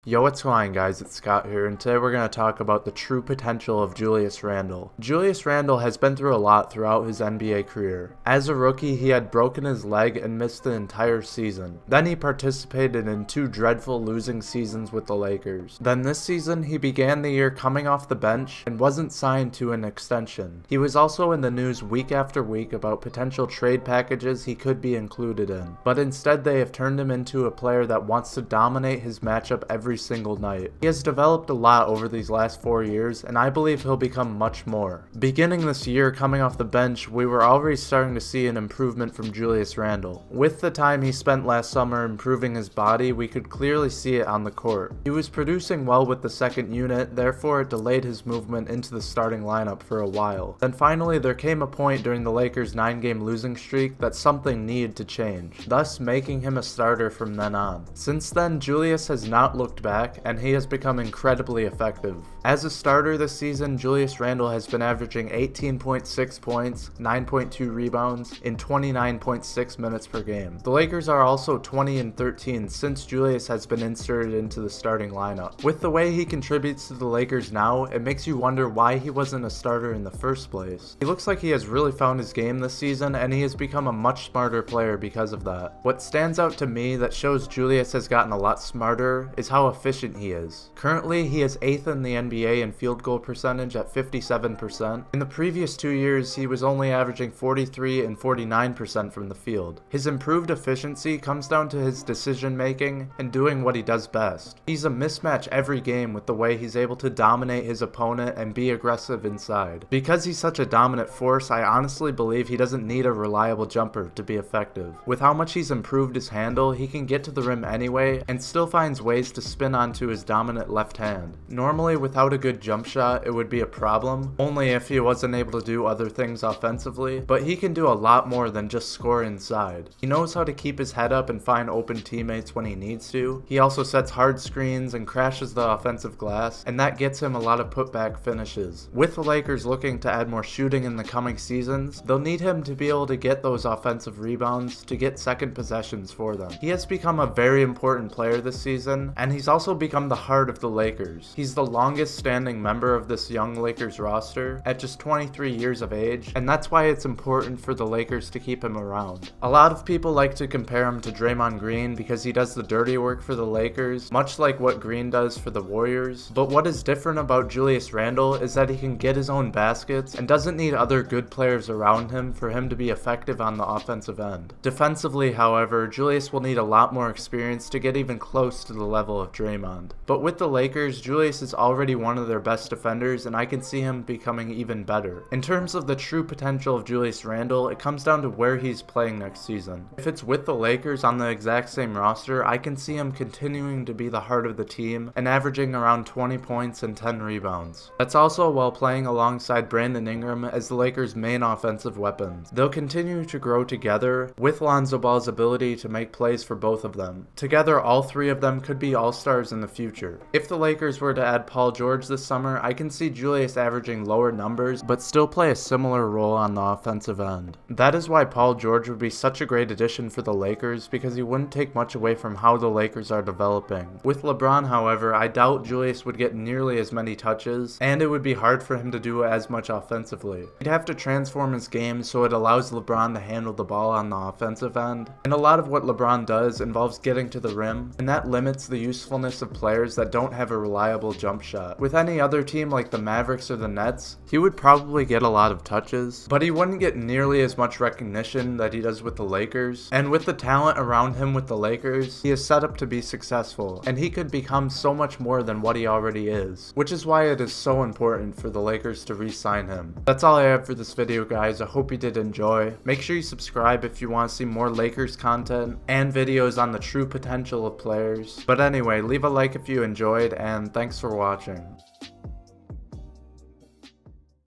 Yo, what's going on, guys? It's Scott here, and today we're going to talk about the true potential of Julius Randle. Julius Randle has been through a lot throughout his NBA career. As a rookie, he had broken his leg and missed the entire season. Then he participated in 2 dreadful losing seasons with the Lakers. Then this season, he began the year coming off the bench and wasn't signed to an extension. He was also in the news week after week about potential trade packages he could be included in, but instead they have turned him into a player that wants to dominate his matchup every single night. He has developed a lot over these last 4 years, and I believe he'll become much more. Beginning this year, coming off the bench, we were already starting to see an improvement from Julius Randle. With the time he spent last summer improving his body, we could clearly see it on the court. He was producing well with the second unit, therefore it delayed his movement into the starting lineup for a while. Then finally there came a point during the Lakers' 9-game losing streak that something needed to change, thus making him a starter from then on. Since then, Julius has not looked back, and he has become incredibly effective. As a starter this season, Julius Randle has been averaging 18.6 points, 9.2 rebounds, in 29.6 minutes per game. The Lakers are also 20-13 since Julius has been inserted into the starting lineup. With the way he contributes to the Lakers now, it makes you wonder why he wasn't a starter in the first place. He looks like he has really found his game this season, and he has become a much smarter player because of that. What stands out to me that shows Julius has gotten a lot smarter is how efficient he is. Currently, he is 8th in the NBA in field goal percentage at 57%. In the previous 2 years, he was only averaging 43 and 49% from the field. His improved efficiency comes down to his decision making and doing what he does best. He's a mismatch every game with the way he's able to dominate his opponent and be aggressive inside. Because he's such a dominant force, I honestly believe he doesn't need a reliable jumper to be effective. With how much he's improved his handle, he can get to the rim anyway and still finds ways to spin onto his dominant left hand. Normally, without a good jump shot, it would be a problem, only if he wasn't able to do other things offensively, but he can do a lot more than just score inside. He knows how to keep his head up and find open teammates when he needs to. He also sets hard screens and crashes the offensive glass, and that gets him a lot of putback finishes. With the Lakers looking to add more shooting in the coming seasons, they'll need him to be able to get those offensive rebounds to get second possessions for them. He has become a very important player this season, and he's also become the heart of the Lakers. He's the longest standing member of this young Lakers roster at just 23 years of age, and that's why it's important for the Lakers to keep him around. A lot of people like to compare him to Draymond Green because he does the dirty work for the Lakers, much like what Green does for the Warriors, but what is different about Julius Randle is that he can get his own baskets and doesn't need other good players around him for him to be effective on the offensive end. Defensively, however, Julius will need a lot more experience to get even close to the level of Draymond. But with the Lakers, Julius is already one of their best defenders, and I can see him becoming even better. In terms of the true potential of Julius Randle, it comes down to where he's playing next season. If it's with the Lakers on the exact same roster, I can see him continuing to be the heart of the team and averaging around 20 points and 10 rebounds. That's also while playing alongside Brandon Ingram as the Lakers' main offensive weapon. They'll continue to grow together, with Lonzo Ball's ability to make plays for both of them. Together, all 3 of them could be all-stars in the future. If the Lakers were to add Paul George this summer, I can see Julius averaging lower numbers, but still play a similar role on the offensive end. That is why Paul George would be such a great addition for the Lakers, because he wouldn't take much away from how the Lakers are developing. With LeBron, however, I doubt Julius would get nearly as many touches, and it would be hard for him to do as much offensively. He'd have to transform his game so it allows LeBron to handle the ball on the offensive end, and a lot of what LeBron does involves getting to the rim, and that limits the usefulness of players that don't have a reliable jump shot. With any other team like the Mavericks or the Nets, he would probably get a lot of touches, but he wouldn't get nearly as much recognition that he does with the Lakers, and with the talent around him with the Lakers, he is set up to be successful, and he could become so much more than what he already is, which is why it is so important for the Lakers to re-sign him. That's all I have for this video, guys. I hope you did enjoy. Make sure you subscribe if you want to see more Lakers content and videos on the true potential of players. But anyway, leave a like if you enjoyed, and thanks for watching.